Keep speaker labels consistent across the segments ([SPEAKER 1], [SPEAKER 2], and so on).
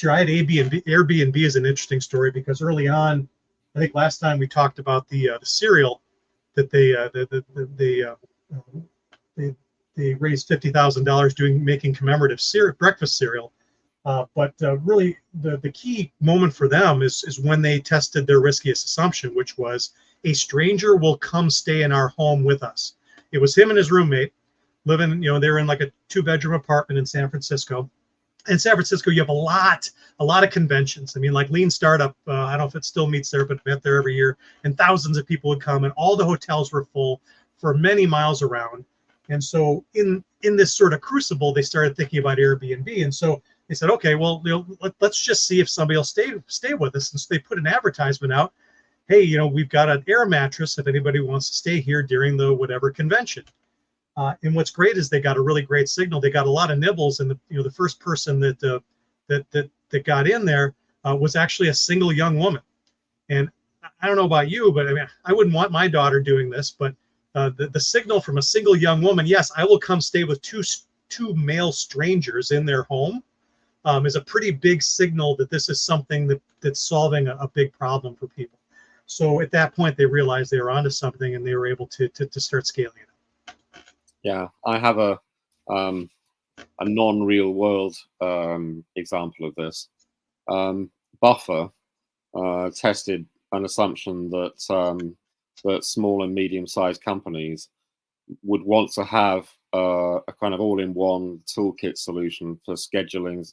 [SPEAKER 1] year. I had Airbnb is an interesting story because early on, I think last time we talked about the cereal that they raised $50,000 making commemorative breakfast cereal. But really, the key moment for them is when they tested their riskiest assumption, which was a stranger will come stay in our home with us. It was him and his roommate living, they're in like a 2-bedroom apartment in San Francisco. In San Francisco, you have a lot of conventions. I mean, like Lean Startup, I don't know if it still meets there, but met there every year, and thousands of people would come, and all the hotels were full for many miles around. And so in this sort of crucible, they started thinking about Airbnb. And so they said, okay, well, let's just see if somebody will stay with us. And so they put an advertisement out. Hey, we've got an air mattress if anybody wants to stay here during the whatever convention. And what's great is they got a really great signal. They got a lot of nibbles, and the first person that got in there was actually a single young woman. And I don't know about you, but I mean, I wouldn't want my daughter doing this, but the signal from a single young woman, yes, I will come stay with two male strangers in their home, is a pretty big signal that this is something that's solving a big problem for people. So at that point, they realized they were onto something, and they were able to start scaling it.
[SPEAKER 2] Yeah, I have a non-real world example of this. Buffer tested an assumption that that small and medium-sized companies would want to have a kind of all-in-one toolkit solution for scheduling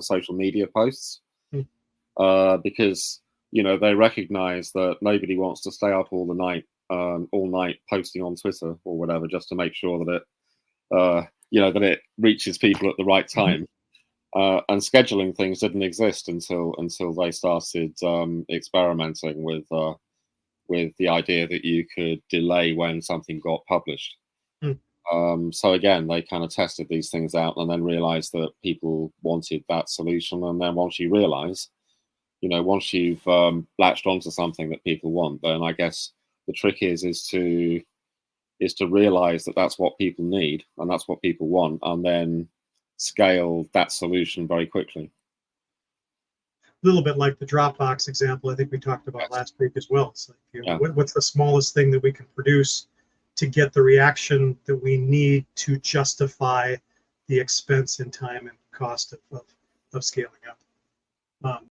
[SPEAKER 2] social media posts, because they recognize that nobody wants to stay up all night posting on Twitter or whatever just to make sure that it reaches people at the right time. And scheduling things didn't exist until they started experimenting with the idea that you could delay when something got published. So again, they kind of tested these things out and then realized that people wanted that solution. And then once you realize, once you've latched onto something that people want, then I guess the trick is to realize that that's what people need and that's what people want, and then scale that solution very quickly.
[SPEAKER 1] A little bit like the Dropbox example I think we talked about last week as well. It's like, what's the smallest thing that we can produce to get the reaction that we need to justify the expense in time and cost of scaling up.